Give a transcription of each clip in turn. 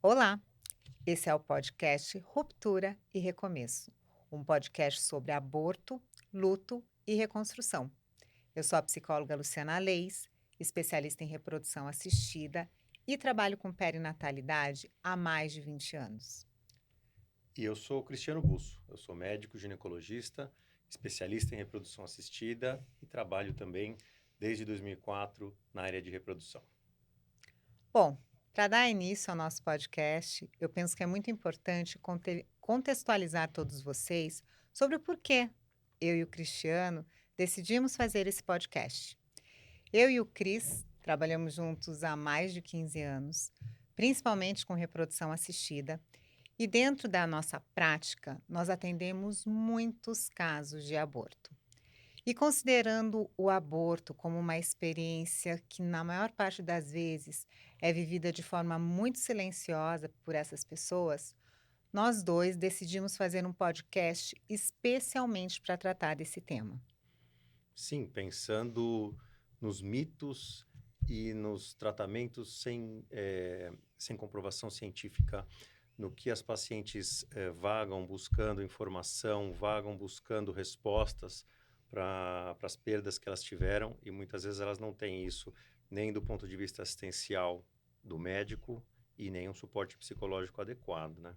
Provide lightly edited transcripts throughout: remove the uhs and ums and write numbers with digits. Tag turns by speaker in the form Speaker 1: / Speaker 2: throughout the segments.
Speaker 1: Olá, esse é o podcast Ruptura e Recomeço, um podcast sobre aborto, luto e reconstrução. Eu sou a psicóloga Luciana Leis, especialista em reprodução assistida e trabalho com perinatalidade há mais de 20 anos.
Speaker 2: E eu sou o Cristiano Busso, eu sou médico ginecologista, especialista em reprodução assistida e trabalho também desde 2004 na área de reprodução.
Speaker 1: Bom, para dar início ao nosso podcast, eu penso que é muito importante contextualizar todos vocês sobre o porquê eu e o Cristiano decidimos fazer esse podcast. Eu e o Cris trabalhamos juntos há mais de 15 anos, principalmente com reprodução assistida, e dentro da nossa prática, nós atendemos muitos casos de aborto. E considerando o aborto como uma experiência que, na maior parte das vezes, é vivida de forma muito silenciosa por essas pessoas, nós dois decidimos fazer um podcast especialmente para tratar desse tema.
Speaker 2: Sim, pensando nos mitos e nos tratamentos sem comprovação científica, no que as pacientes vagam buscando informação, vagam buscando respostas para as perdas que elas tiveram, e muitas vezes elas não têm isso nem do ponto de vista assistencial do médico e nem um suporte psicológico adequado, né?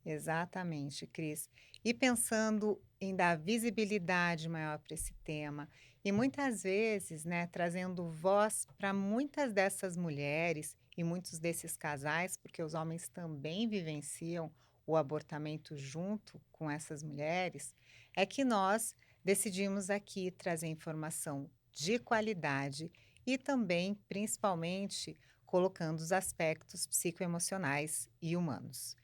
Speaker 1: Exatamente, Cris. E pensando em dar visibilidade maior para esse tema, e muitas vezes, né, trazendo voz para muitas dessas mulheres e muitos desses casais, porque os homens também vivenciam o abortamento junto com essas mulheres, é que nós decidimos aqui trazer informação de qualidade e também, principalmente, colocando os aspectos psicoemocionais e humanos.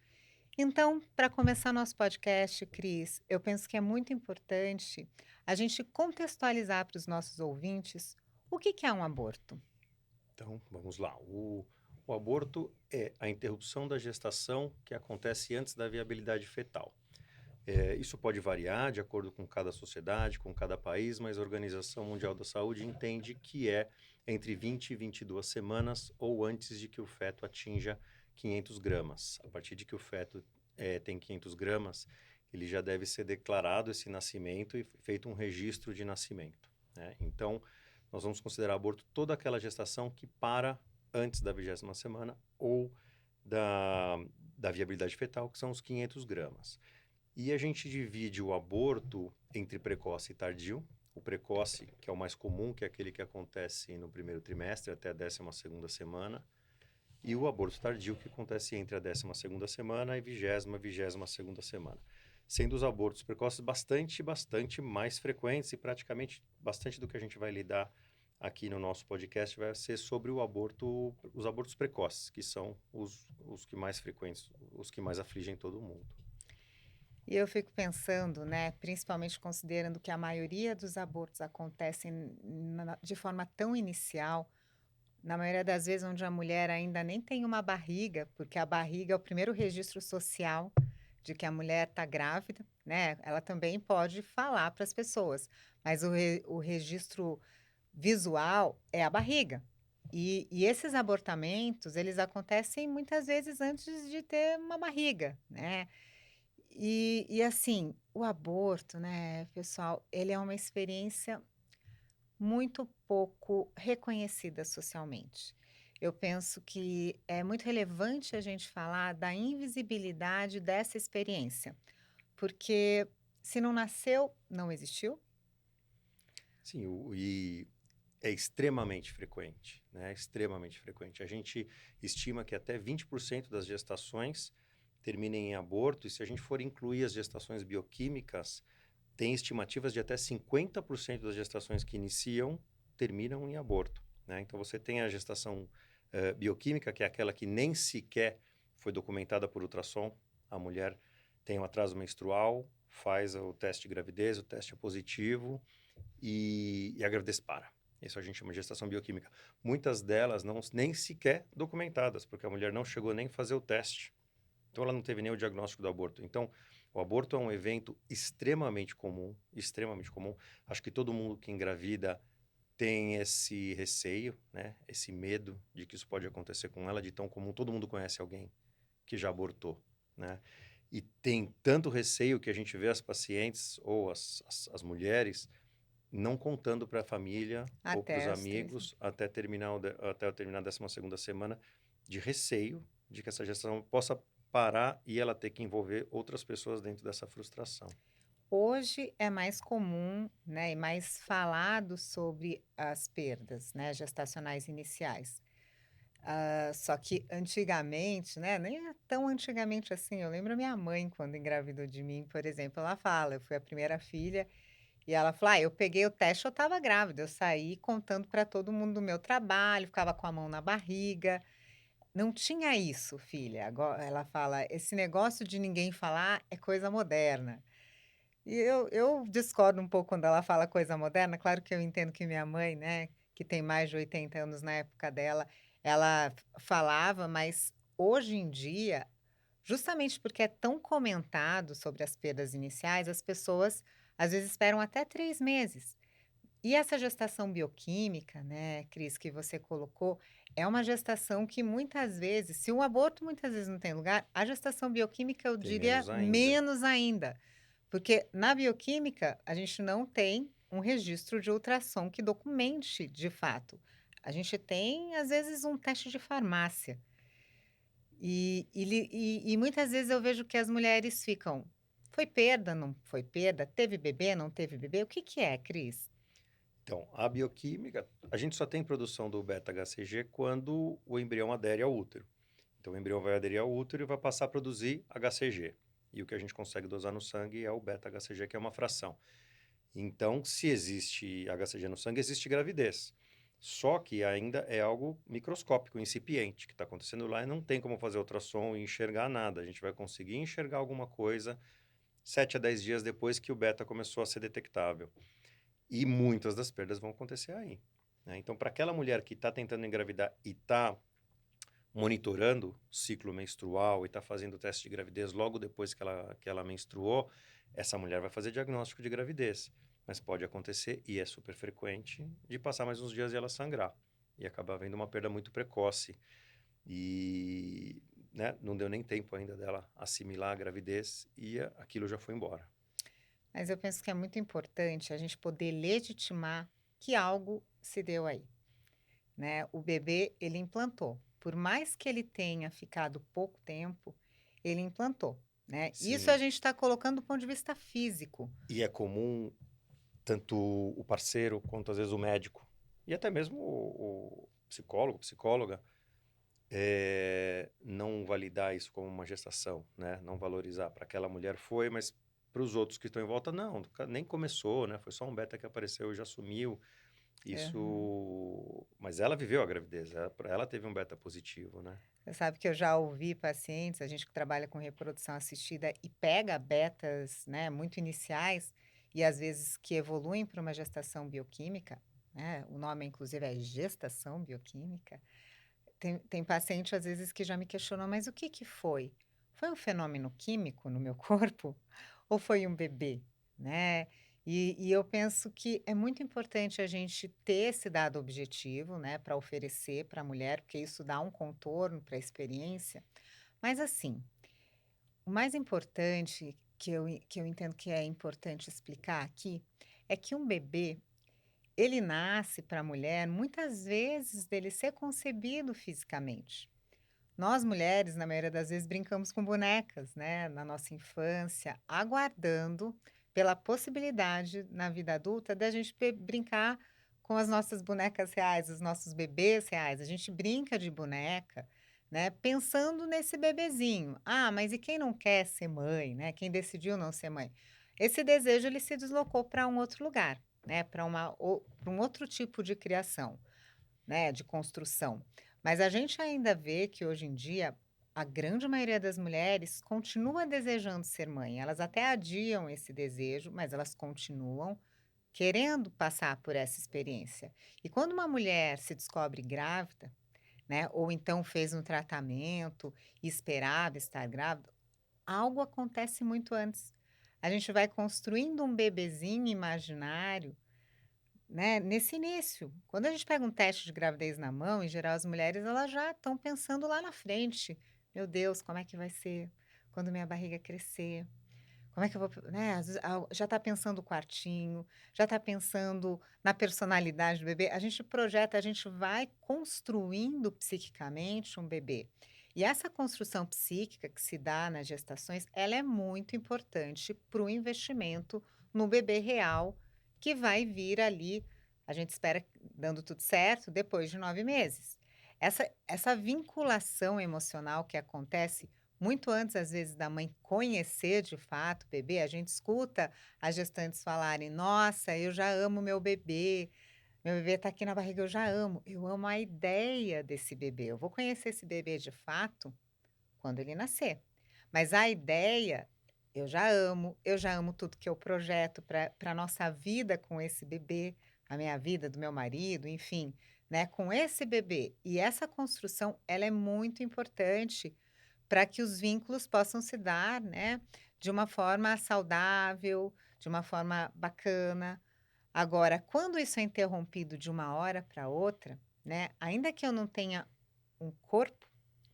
Speaker 1: Então, para começar nosso podcast, Cris, eu penso que é muito importante a gente contextualizar para os nossos ouvintes o que é um aborto.
Speaker 2: Então, vamos lá. O aborto é a interrupção da gestação que acontece antes da viabilidade fetal. Isso pode variar de acordo com cada sociedade, com cada país, mas a Organização Mundial da Saúde entende que é entre 20 e 22 semanas ou antes de que o feto atinja 500 gramas. A partir de que o feto tem 500 gramas, ele já deve ser declarado esse nascimento e feito um registro de nascimento, né? Então, nós vamos considerar aborto toda aquela gestação que para antes da 20ª semana ou da, da viabilidade fetal, que são os 500 gramas. E a gente divide o aborto entre precoce e tardio. O precoce, que é o mais comum, que é aquele que acontece no primeiro trimestre até a 12ª semana. E o aborto tardio, que acontece entre a 12ª semana e 20ª semana. Sendo os abortos precoces bastante mais frequentes e praticamente bastante do que a gente vai lidar aqui no nosso podcast vai ser sobre o aborto, os abortos precoces, que são os que mais frequentes, os que mais afligem todo mundo.
Speaker 1: E eu fico pensando, né, principalmente considerando que a maioria dos abortos acontecem de forma tão inicial, na maioria das vezes onde a mulher ainda nem tem uma barriga, porque a barriga é o primeiro registro social de que a mulher está grávida, né? Ela também pode falar para as pessoas, mas o registro visual é a barriga. E esses abortamentos, eles acontecem muitas vezes antes de ter uma barriga, né? E assim, o aborto, né, pessoal, ele é uma experiência muito pouco reconhecida socialmente. Eu penso que é muito relevante a gente falar da invisibilidade dessa experiência, porque se não nasceu, não existiu.
Speaker 2: Sim, e é extremamente frequente, né? Extremamente frequente. A gente estima que até 20% das gestações terminem em aborto, e se a gente for incluir as gestações bioquímicas, tem estimativas de até 50% das gestações que iniciam terminam em aborto, né? Então você tem a gestação bioquímica, que é aquela que nem sequer foi documentada por ultrassom. A mulher tem um atraso menstrual, faz o teste de gravidez, o teste é positivo e a gravidez para. Isso a gente chama de gestação bioquímica. Muitas delas não nem sequer documentadas, porque a mulher não chegou nem a fazer o teste. Então ela não teve nem o diagnóstico do aborto. Então, o aborto é um evento extremamente comum, extremamente comum. Acho que todo mundo que engravida tem esse receio, né? Esse medo de que isso pode acontecer com ela, de tão comum. Todo mundo conhece alguém que já abortou, né? E tem tanto receio que a gente vê as pacientes ou as mulheres não contando para a família ou para os
Speaker 1: Até os 3
Speaker 2: amigos até terminar a 12ª semana, de receio de que essa gestação possa parar e ela ter que envolver outras pessoas dentro dessa frustração.
Speaker 1: Hoje é mais comum, né, e mais falado sobre as perdas, né, gestacionais iniciais. Só que antigamente, né, nem é tão antigamente assim, eu lembro a minha mãe quando engravidou de mim, por exemplo, ela fala, eu fui a primeira filha, e ela fala: "Ah, eu peguei o teste, eu estava grávida, eu saí contando para todo mundo do meu trabalho, ficava com a mão na barriga, não tinha isso filha", agora ela fala: "Esse negócio de ninguém falar é coisa moderna". E eu discordo um pouco quando ela fala coisa moderna, claro que eu entendo que minha mãe, né, que tem mais de 80 anos na época dela, ela falava, mas hoje em dia, justamente porque é tão comentado sobre as perdas iniciais, as pessoas às vezes esperam até 3 meses. E essa gestação bioquímica, né, Cris, que você colocou, é uma gestação que muitas vezes, se o aborto muitas vezes não tem lugar, a gestação bioquímica eu
Speaker 2: Tem
Speaker 1: diria
Speaker 2: menos ainda.
Speaker 1: menos ainda, porque na bioquímica a gente não tem um registro de ultrassom que documente de fato. A gente tem, às vezes, um teste de farmácia. E muitas vezes eu vejo que as mulheres ficam: foi perda, não foi perda? Teve bebê, não teve bebê? O que que é, Cris?
Speaker 2: Então, a bioquímica, a gente só tem produção do beta-HCG quando o embrião adere ao útero. Então, o embrião vai aderir ao útero e vai passar a produzir HCG. E o que a gente consegue dosar no sangue é o beta-HCG, que é uma fração. Então, se existe HCG no sangue, existe gravidez. Só que ainda é algo microscópico, incipiente, que está acontecendo lá e não tem como fazer ultrassom e enxergar nada. A gente vai conseguir enxergar alguma coisa 7 a 10 dias depois que o beta começou a ser detectável. E muitas das perdas vão acontecer aí, né? Então, para aquela mulher que está tentando engravidar e está monitorando o ciclo menstrual e está fazendo o teste de gravidez logo depois que ela menstruou, essa mulher vai fazer diagnóstico de gravidez. Mas pode acontecer, e é super frequente, de passar mais uns dias e ela sangrar. E acabar havendo uma perda muito precoce. E né, não deu nem tempo ainda dela assimilar a gravidez e aquilo já foi embora.
Speaker 1: Mas eu penso que é muito importante a gente poder legitimar que algo se deu aí, né? O bebê, ele implantou. Por mais que ele tenha ficado pouco tempo, ele implantou, né? Isso a
Speaker 2: Sim,
Speaker 1: gente está colocando do ponto de vista físico.
Speaker 2: e é comum tanto o parceiro quanto às vezes o médico e até mesmo o psicólogo, psicóloga, não validar isso como uma gestação, né? Não valorizar. Para aquela mulher foi, mas para os outros que estão em volta, não, nem começou, né? Foi só um beta que apareceu e já sumiu.
Speaker 1: Aham.
Speaker 2: Isso. Mas ela viveu a gravidez, ela teve um beta positivo, né?
Speaker 1: Você sabe que eu já ouvi pacientes, a gente que trabalha com reprodução assistida e pega betas, né, muito iniciais e às vezes que evoluem para uma gestação bioquímica, né? O nome inclusive é gestação bioquímica. Tem paciente, às vezes, que já me questionou: "Mas o que que foi? Foi um fenômeno químico no meu corpo ou foi um bebê?", né. E eu penso que é muito importante a gente ter esse dado objetivo, né, para oferecer para a mulher, porque isso dá um contorno para a experiência. Mas, assim, o mais importante que eu entendo que é importante explicar aqui, é que um bebê ele nasce para a mulher, muitas vezes, dele ser concebido fisicamente. Nós mulheres, na maioria das vezes, brincamos com bonecas, né, na nossa infância, aguardando pela possibilidade, na vida adulta, da gente brincar com as nossas bonecas reais, os nossos bebês reais. A gente brinca de boneca, né, pensando nesse bebezinho. Ah, mas e quem não quer ser mãe, né? Quem decidiu não ser mãe? Esse desejo ele se deslocou para um outro lugar, né, para um outro tipo de criação, né, de construção. Mas a gente ainda vê que hoje em dia a grande maioria das mulheres continua desejando ser mãe. Elas até adiam esse desejo, mas elas continuam querendo passar por essa experiência. E quando uma mulher se descobre grávida, né, ou então fez um tratamento e esperava estar grávida, algo acontece muito antes. A gente vai construindo um bebezinho imaginário, né, nesse início. Quando a gente pega um teste de gravidez na mão, em geral as mulheres elas já estão pensando lá na frente, Meu Deus, como é que vai ser quando minha barriga crescer? Como é que eu vou, né, às vezes, já está pensando o quartinho, já está pensando na personalidade do bebê, a gente projeta, a gente vai construindo psiquicamente um bebê. E essa construção psíquica que se dá nas gestações, ela é muito importante para o investimento no bebê real, que vai vir ali, a gente espera, dando tudo certo, depois de 9 meses. Essa vinculação emocional que acontece muito antes, às vezes, da mãe conhecer de fato o bebê, a gente escuta as gestantes falarem: "Nossa, eu já amo meu bebê está aqui na barriga, eu amo a ideia desse bebê, eu vou conhecer esse bebê de fato quando ele nascer, mas a ideia eu já amo tudo que eu projeto para a nossa vida com esse bebê, a minha vida, do meu marido, enfim, né, com esse bebê. E essa construção, ela é muito importante para que os vínculos possam se dar, né, de uma forma saudável, de uma forma bacana. Agora, quando isso é interrompido de uma hora para outra, né, ainda que eu não tenha um corpo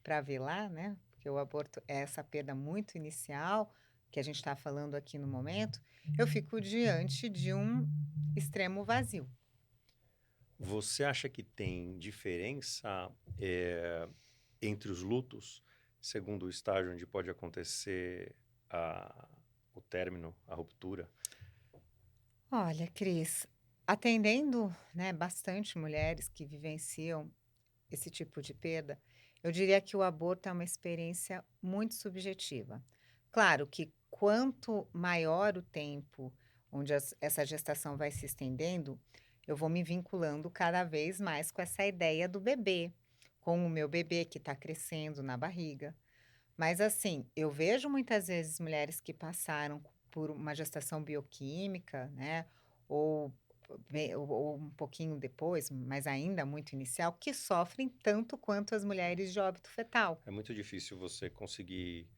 Speaker 1: para velar, né, porque o aborto é essa perda muito inicial, que a gente está falando aqui no momento, eu fico diante de um extremo vazio.
Speaker 2: Você acha que tem diferença, entre os lutos, segundo o estágio onde pode acontecer a o término, a ruptura?
Speaker 1: Olha, Cris, atendendo, né, bastante mulheres que vivenciam esse tipo de perda, eu diria que o aborto é uma experiência muito subjetiva. Claro que quanto maior o tempo onde essa gestação vai se estendendo, eu vou me vinculando cada vez mais com essa ideia do bebê, com o meu bebê que está crescendo na barriga. Mas assim, eu vejo muitas vezes mulheres que passaram por uma gestação bioquímica, né, ou ou um pouquinho depois, mas ainda muito inicial, que sofrem tanto quanto as mulheres de óbito fetal.
Speaker 2: É muito difícil você conseguir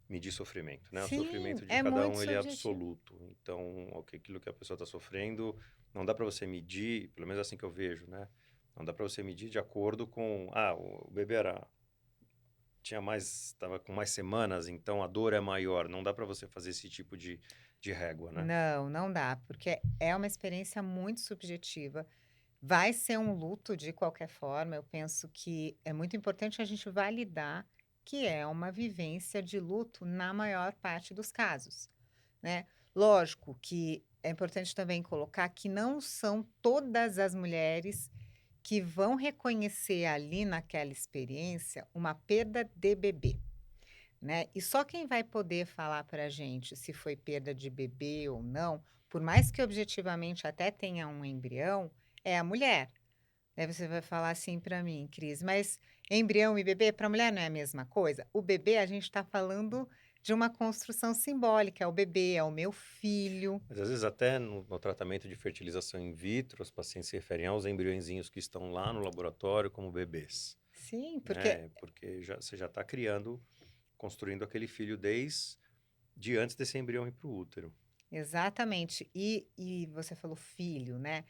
Speaker 2: medir sofrimento, né? O
Speaker 1: Sim,
Speaker 2: sofrimento de
Speaker 1: é
Speaker 2: cada
Speaker 1: muito
Speaker 2: um, ele é
Speaker 1: subjetivo.
Speaker 2: absoluto. Então, aquilo que a pessoa está sofrendo, não dá para você medir, pelo menos assim que eu vejo, né? Não dá para você medir de acordo com, o bebê tinha mais, estava com mais semanas, então a dor é maior. Não dá para você fazer esse tipo de régua, né?
Speaker 1: Não, não dá, porque é uma experiência muito subjetiva. Vai ser um luto de qualquer forma, eu penso que é muito importante a gente validar que é uma vivência de luto na maior parte dos casos, né. Lógico que é importante também colocar que não são todas as mulheres que vão reconhecer ali naquela experiência uma perda de bebê, né. E só quem vai poder falar para a gente se foi perda de bebê ou não, por mais que objetivamente até tenha um embrião, é a mulher. Aí você vai falar assim para mim: "Cris, mas embrião e bebê para mulher não é a mesma coisa?". O bebê, a gente está falando de uma construção simbólica, é o bebê, é o meu filho.
Speaker 2: Mas às vezes até no tratamento de fertilização in vitro, os pacientes se referem aos embriõezinhos que estão lá no laboratório como bebês,
Speaker 1: Sim, porque
Speaker 2: né? Porque você já está criando, construindo aquele filho desde antes desse embrião ir para o útero.
Speaker 1: exatamente. E você falou filho, né.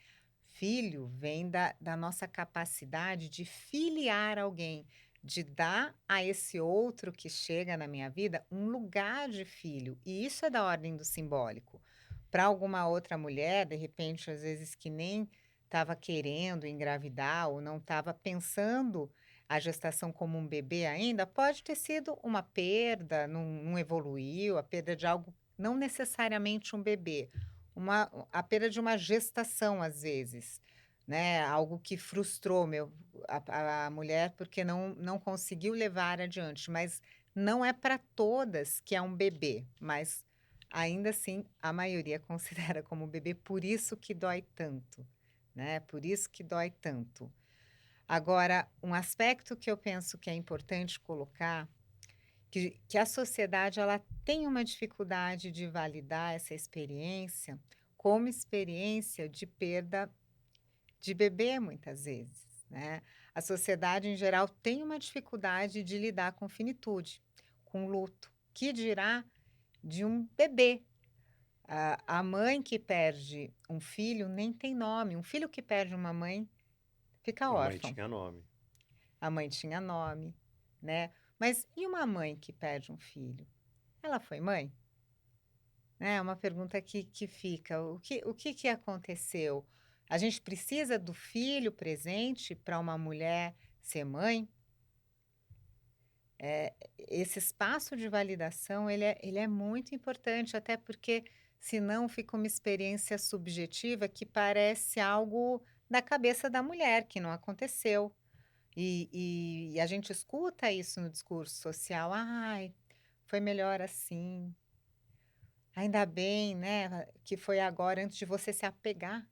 Speaker 1: Filho vem da nossa capacidade de filiar alguém, de dar a esse outro que chega na minha vida um lugar de filho, e isso é da ordem do simbólico. Para alguma outra mulher, de repente, às vezes que nem estava querendo engravidar ou não estava pensando a gestação como um bebê ainda, pode ter sido uma perda, não evoluiu, a perda de algo, não necessariamente um bebê, a perda de uma gestação, às vezes, né, algo que frustrou a mulher, porque não conseguiu levar adiante, mas não é para todas que é um bebê, mas ainda assim a maioria considera como bebê, por isso que dói tanto, né, por isso que dói tanto. Agora, um aspecto que eu penso que é importante colocar, que a sociedade ela tem uma dificuldade de validar essa experiência como experiência de perda de bebê, muitas vezes, né. A sociedade em geral tem uma dificuldade de lidar com finitude, com luto, que dirá de um bebê. A mãe que perde um filho nem tem nome, um filho que perde uma mãe fica
Speaker 2: A mãe
Speaker 1: órfão.
Speaker 2: tinha nome.
Speaker 1: A mãe tinha nome, né. Mas e uma mãe que perde um filho? Ela foi mãe? Né, é uma pergunta que fica. O que aconteceu? A gente precisa do filho presente para uma mulher ser mãe? Esse espaço de validação ele é muito importante, até porque senão fica uma experiência subjetiva que parece algo da cabeça da mulher, que não aconteceu. E a gente escuta isso no discurso social: "Ai, foi melhor assim, ainda bem, né, que foi agora, antes de você se apegar",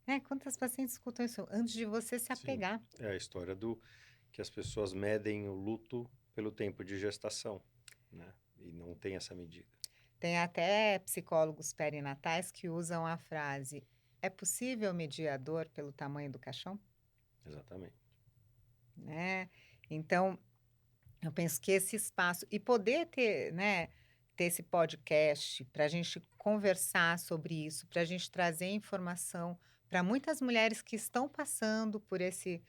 Speaker 1: né, quantas pacientes escutam isso? "Antes de você se
Speaker 2: Sim,
Speaker 1: apegar".
Speaker 2: é a história do que as pessoas medem o luto pelo tempo de gestação, né? E não tem essa medida.
Speaker 1: Tem até psicólogos perinatais que usam a frase: "É possível medir a dor pelo tamanho do caixão?",
Speaker 2: Exatamente.
Speaker 1: né. Então, eu penso que esse espaço e poder ter, né, ter esse podcast para a gente conversar sobre isso, para a gente trazer informação para muitas mulheres que estão passando por esse,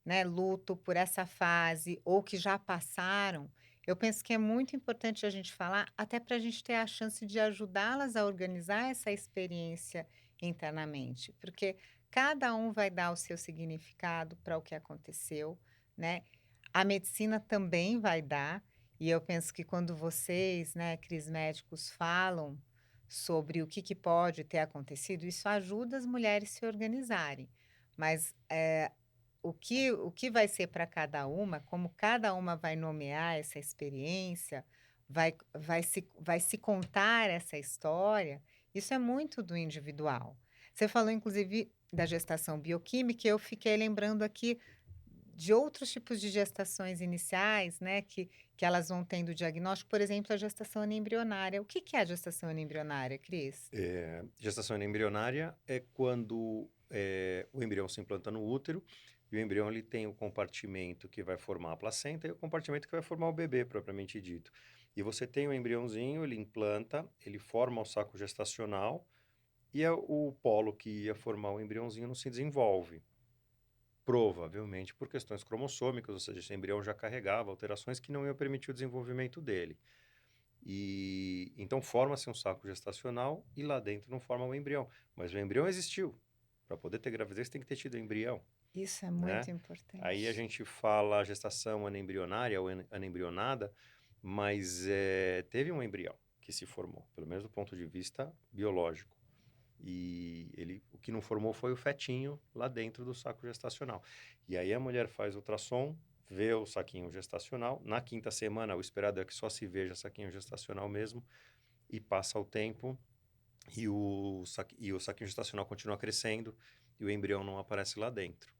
Speaker 1: né, luto, por essa fase ou que já passaram, eu penso que é muito importante a gente falar, até para a gente ter a chance de ajudá-las a organizar essa experiência internamente, porque cada um vai dar o seu significado para o que aconteceu, né. A medicina também vai dar, e eu penso que quando vocês, né, Cris médicos, falam sobre o que pode ter acontecido, isso ajuda as mulheres se organizarem. Mas, o que vai ser para cada uma, como cada uma vai nomear essa experiência, vai se contar essa história, isso é muito do individual. Você falou inclusive da gestação bioquímica, e eu fiquei lembrando aqui de outros tipos de gestações iniciais, né, que elas vão tendo diagnóstico, por exemplo, a gestação anembrionária. O que que é a gestação anembrionária, Cris?
Speaker 2: Gestação embrionária é quando o embrião se implanta no útero e o embrião ele tem o compartimento que vai formar a placenta e o compartimento que vai formar o bebê, propriamente dito. E você tem o embriãozinho, ele implanta, ele forma o saco gestacional e o polo que ia formar o embriãozinho não se desenvolve. Provavelmente por questões cromossômicas, ou seja, esse embrião já carregava alterações que não iam permitir o desenvolvimento dele. E então forma-se um saco gestacional e lá dentro não forma o embrião. Mas o embrião existiu. Para poder ter gravidez tem que ter tido embrião,
Speaker 1: Isso é
Speaker 2: né?
Speaker 1: muito
Speaker 2: Aí a
Speaker 1: importante.
Speaker 2: gente fala gestação anembrionária ou anembrionada, mas teve um embrião que se formou, pelo menos do ponto de vista biológico. E o que não formou foi o fetinho lá dentro do saco gestacional. E aí a mulher faz ultrassom, vê o saquinho gestacional. Na quinta semana, o esperado é que só se veja saquinho gestacional mesmo. E passa o tempo e o saquinho gestacional continua crescendo e o embrião não aparece lá dentro.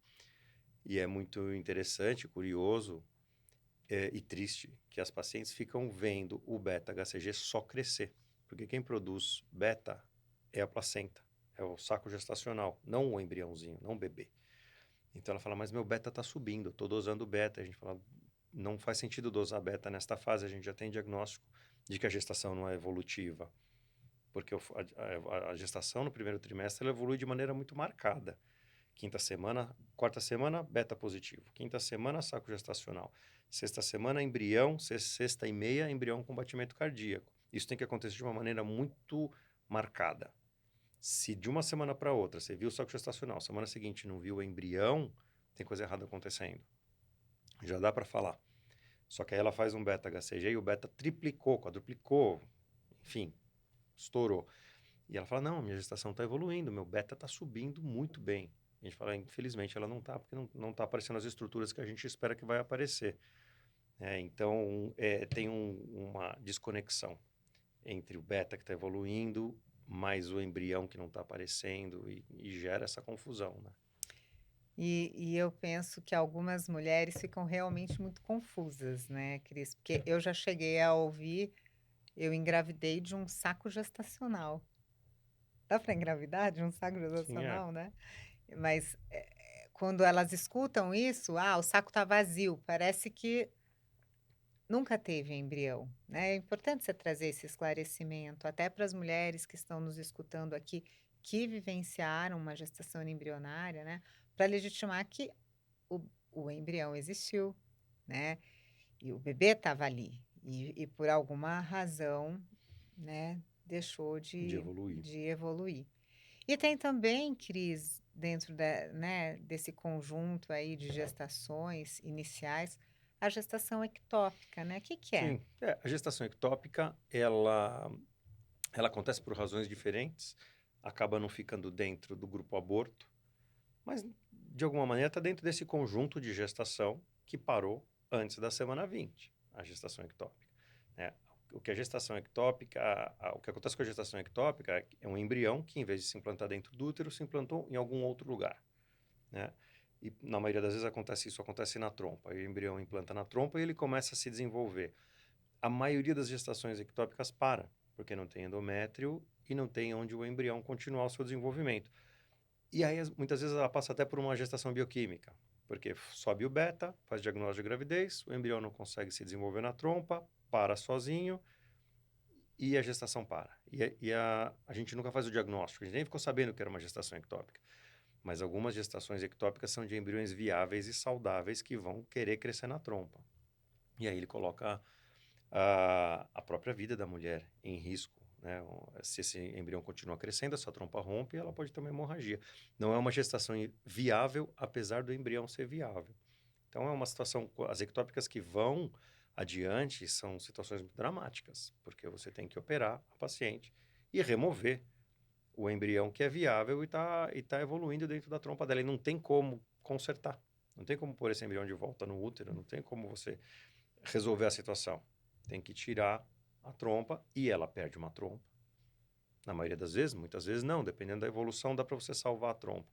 Speaker 2: E é muito interessante, curioso e triste que as pacientes ficam vendo o beta-HCG só crescer. Porque quem produz beta é a placenta, é o saco gestacional, não o embriãozinho, não o bebê. Então ela fala, mas meu beta está subindo, eu estou dosando beta. A gente fala, não faz sentido dosar beta nesta fase, a gente já tem diagnóstico de que a gestação não é evolutiva. Porque a gestação no primeiro trimestre ela evolui de maneira muito marcada. Quinta semana, quarta semana, beta positivo. Quinta semana, saco gestacional. Sexta semana, embrião. Sexta e meia, embrião com batimento cardíaco. Isso tem que acontecer de uma maneira muito marcada. Se de uma semana para outra você viu o saco gestacional, semana seguinte não viu o embrião, tem coisa errada acontecendo. Já dá para falar. Só que aí ela faz um beta-HCG e o beta triplicou, quadruplicou, enfim, estourou. E ela fala, não, minha gestação está evoluindo, meu beta está subindo muito bem. A gente fala, infelizmente ela não está, porque não está aparecendo as estruturas que a gente espera que vai aparecer. Então, tem uma desconexão entre o beta que está evoluindo, mais o embrião que não está aparecendo e gera essa confusão, né?
Speaker 1: E eu penso que algumas mulheres ficam realmente muito confusas, né, Cris? Porque eu já cheguei a ouvir: "Eu engravidei de um saco gestacional". Dá para engravidar de um saco
Speaker 2: Sim, é.
Speaker 1: gestacional, né? Mas, quando elas escutam isso: "Ah, o saco está vazio", parece que nunca teve embrião, né. É importante você trazer esse esclarecimento, até para as mulheres que estão nos escutando aqui, que vivenciaram uma gestação embrionária, né, para legitimar que o embrião existiu, né. E o bebê estava ali. E por alguma razão, né, deixou
Speaker 2: De evoluir.
Speaker 1: de evoluir. E tem também, Cris, dentro né, desse conjunto aí de gestações iniciais, a gestação ectópica, né? O que que é?
Speaker 2: Sim, a gestação ectópica, ela acontece por razões diferentes, acaba não ficando dentro do grupo aborto, mas de alguma maneira está dentro desse conjunto de gestação que parou antes da semana 20, a gestação ectópica, né? O que a gestação ectópica, o que acontece com a gestação ectópica é um embrião que, em vez de se implantar dentro do útero, se implantou em algum outro lugar, né? E na maioria das vezes isso acontece na trompa. Aí o embrião implanta na trompa e ele começa a se desenvolver. A maioria das gestações ectópicas para, porque não tem endométrio e não tem onde o embrião continuar o seu desenvolvimento. E aí, muitas vezes, ela passa até por uma gestação bioquímica, porque sobe o beta, faz diagnóstico de gravidez, o embrião não consegue se desenvolver na trompa, para sozinho e a gestação para. A gente nunca faz o diagnóstico, a gente nem ficou sabendo que era uma gestação ectópica. Mas algumas gestações ectópicas são de embriões viáveis e saudáveis que vão querer crescer na trompa. E aí ele coloca a própria vida da mulher em risco, né? Se esse embrião continua crescendo, essa trompa rompe e ela pode ter uma hemorragia. Não é uma gestação viável, apesar do embrião ser viável. Então é uma situação, as ectópicas que vão adiante são situações muito dramáticas, porque você tem que operar a paciente e remover o embrião que é viável e tá evoluindo dentro da trompa dela. E não tem como consertar. Não tem como pôr esse embrião de volta no útero, não tem como você resolver a situação. Tem que tirar a trompa e ela perde uma trompa. Na maioria das vezes, muitas vezes não, dependendo da evolução, dá para você salvar a trompa.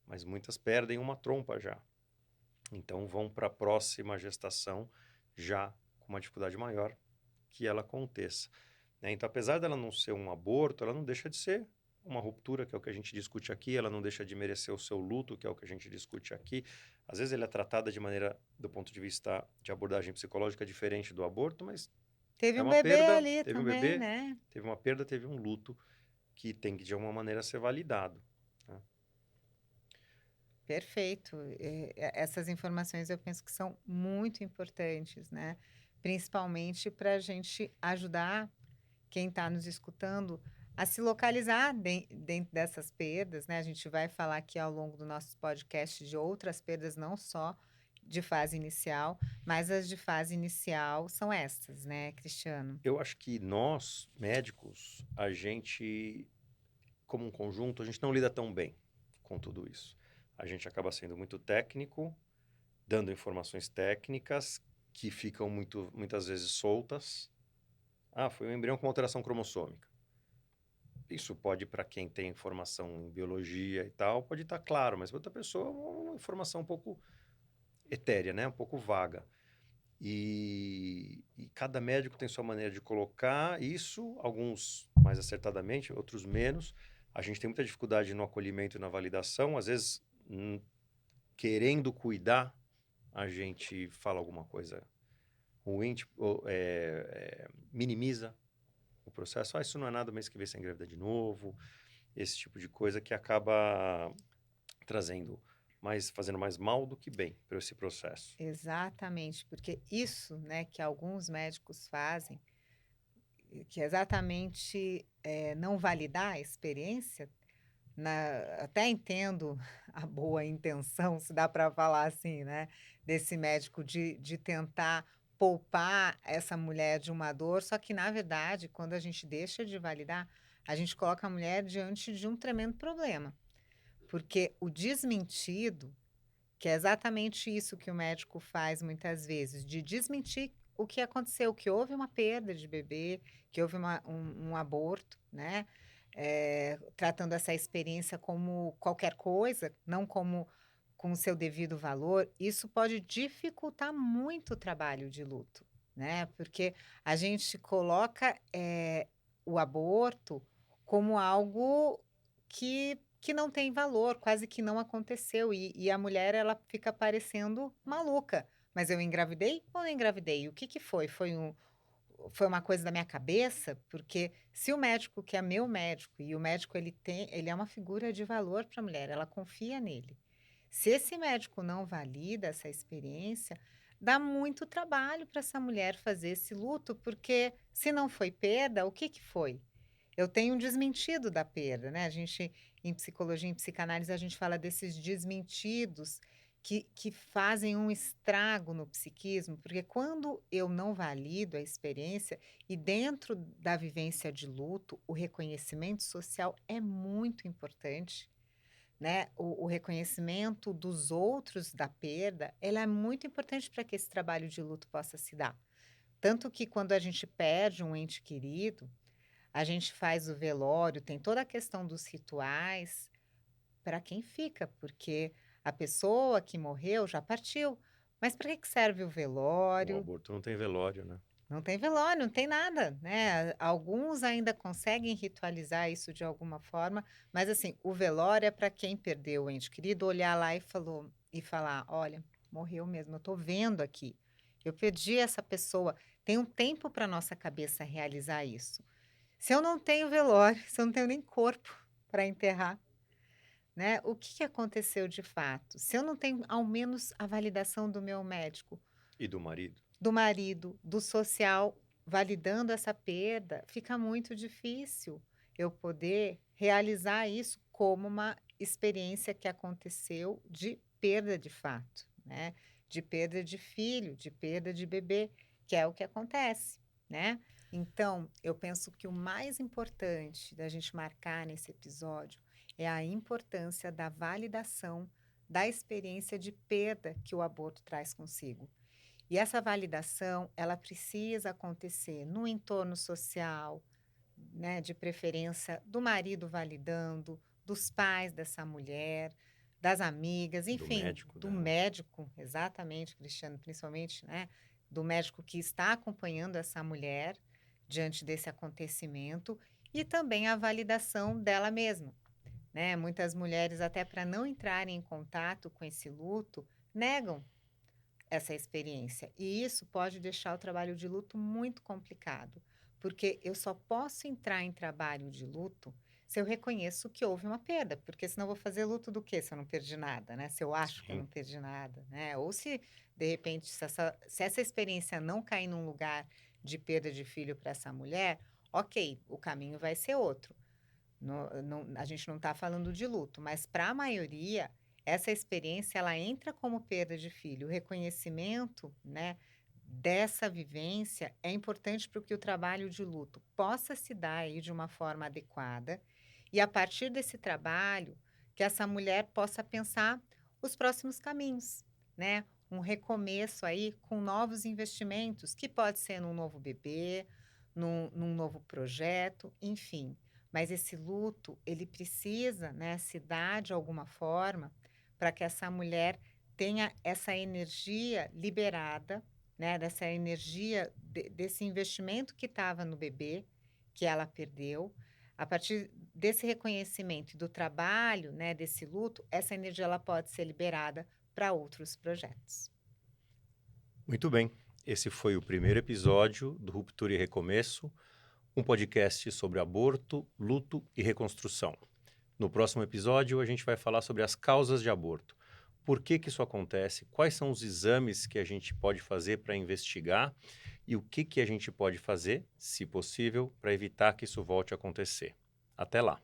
Speaker 2: Mas muitas perdem uma trompa já. Então vão para a próxima gestação já com uma dificuldade maior que ela aconteça, né? Então, apesar dela não ser um aborto, ela não deixa de ser uma ruptura, que é o que a gente discute aqui, ela não deixa de merecer o seu luto, que é o que a gente discute aqui. Às vezes ela é tratada de maneira, do ponto de vista de abordagem psicológica, diferente do aborto, mas
Speaker 1: Teve
Speaker 2: é
Speaker 1: um
Speaker 2: uma
Speaker 1: bebê
Speaker 2: perda,
Speaker 1: ali
Speaker 2: teve um
Speaker 1: também,
Speaker 2: bebê,
Speaker 1: né?
Speaker 2: teve uma perda, teve um luto que tem que, de alguma maneira, ser validado, né?
Speaker 1: Perfeito. Essas informações eu penso que são muito importantes, né? Principalmente para a gente ajudar quem está nos escutando a se localizar dentro dessas perdas, né? A gente vai falar aqui ao longo do nosso podcast de outras perdas, não só de fase inicial, mas as de fase inicial são essas, né, Cristiano?
Speaker 2: Eu acho que nós, médicos, a gente, como um conjunto, a gente não lida tão bem com tudo isso. A gente acaba sendo muito técnico, dando informações técnicas que ficam muitas vezes soltas. Ah, foi um embrião com alteração cromossômica. Isso pode, para quem tem formação em biologia e tal, pode estar claro, mas para outra pessoa é uma informação um pouco etérea, né? Um pouco vaga. E cada médico tem sua maneira de colocar isso, alguns mais acertadamente, outros menos. A gente tem muita dificuldade no acolhimento e na validação. Às vezes, querendo cuidar, a gente fala alguma coisa ruim, tipo, minimiza o processo. Ah, isso não é nada, mês que vem você engravida de novo. Esse tipo de coisa que acaba fazendo mais mal do que bem para esse processo.
Speaker 1: Exatamente, porque isso, né, que alguns médicos fazem, que é exatamente não validar a experiência, até entendo a boa intenção, se dá para falar assim, né, desse médico de tentar poupar essa mulher de uma dor, só que, na verdade, quando a gente deixa de validar, a gente coloca a mulher diante de um tremendo problema, porque o desmentido, que é exatamente isso que o médico faz muitas vezes, de desmentir o que aconteceu, que houve uma perda de bebê, que houve um aborto, né? Tratando essa experiência como qualquer coisa, não como com o seu devido valor, isso pode dificultar muito o trabalho de luto, né? Porque a gente coloca o aborto como algo que não tem valor, quase que não aconteceu. E a mulher, ela fica parecendo maluca. Mas eu engravidei ou não engravidei? O que que foi? Foi uma coisa da minha cabeça? Porque se o médico, que é meu médico, e o médico ele é uma figura de valor para a mulher, ela confia nele. Se esse médico não valida essa experiência, dá muito trabalho para essa mulher fazer esse luto, porque se não foi perda, o que que foi? Eu tenho um desmentido da perda, né, a gente em psicologia, em psicanálise, a gente fala desses desmentidos que fazem um estrago no psiquismo, porque quando eu não valido a experiência e dentro da vivência de luto, o reconhecimento social é muito importante, né, o reconhecimento dos outros da perda, ela é muito importante para que esse trabalho de luto possa se dar. Tanto que quando a gente perde um ente querido, a gente faz o velório, tem toda a questão dos rituais para quem fica, porque a pessoa que morreu já partiu. Mas para que que serve o
Speaker 2: O
Speaker 1: velório?
Speaker 2: aborto não tem velório, né?
Speaker 1: Não tem velório, não tem nada, né? Alguns ainda conseguem ritualizar isso de alguma forma, mas assim, o velório é para quem perdeu o ente querido olhar lá e falar: olha, morreu mesmo, eu estou vendo aqui. Eu perdi essa pessoa. Tem um tempo para nossa cabeça realizar isso. Se eu não tenho velório, se eu não tenho nem corpo para enterrar, né, o que que aconteceu de fato? Se eu não tenho ao menos a validação do meu médico,
Speaker 2: E do marido?
Speaker 1: do marido, do social, validando essa perda, fica muito difícil eu poder realizar isso como uma experiência que aconteceu de perda de fato, né, de perda de filho, de perda de bebê, que é o que acontece, né. Então, eu penso que o mais importante da gente marcar nesse episódio é a importância da validação da experiência de perda que o aborto traz consigo. E essa validação, ela precisa acontecer no entorno social, né, de preferência do marido validando, dos pais dessa mulher, das amigas,
Speaker 2: Do
Speaker 1: enfim,
Speaker 2: médico
Speaker 1: do
Speaker 2: dela?
Speaker 1: médico, exatamente, Cristiano, principalmente, né, do médico que está acompanhando essa mulher diante desse acontecimento e também a validação dela mesma, né? Muitas mulheres, até para não entrarem em contato com esse luto, negam essa experiência. E isso pode deixar o trabalho de luto muito complicado, porque eu só posso entrar em trabalho de luto se eu reconheço que houve uma perda, porque senão eu vou fazer luto do quê se eu não perdi nada, né? Se eu acho que eu
Speaker 2: Sim.
Speaker 1: não perdi nada, né? Ou se, de repente, se essa experiência não cair num lugar de perda de filho para essa mulher, ok, o caminho vai ser outro. A gente não está falando de luto, mas para a maioria, essa experiência ela entra como perda de filho. O reconhecimento, né, dessa vivência é importante para que o trabalho de luto possa se dar aí de uma forma adequada e a partir desse trabalho que essa mulher possa pensar os próximos caminhos, né? Um recomeço aí com novos investimentos, que pode ser num novo bebê, num novo projeto, enfim. Mas esse luto, ele precisa, né, se dar de alguma forma para que essa mulher tenha essa energia liberada, né, dessa energia desse investimento que estava no bebê, que ela perdeu. A partir desse reconhecimento e do trabalho, né, desse luto, essa energia ela pode ser liberada para outros projetos.
Speaker 2: Muito bem. Esse foi o primeiro episódio do Ruptura e Recomeço, um podcast sobre aborto, luto e reconstrução. No próximo episódio, a gente vai falar sobre as causas de aborto. Por que que isso acontece? Quais são os exames que a gente pode fazer para investigar? E o que que a gente pode fazer, se possível, para evitar que isso volte a acontecer? Até lá!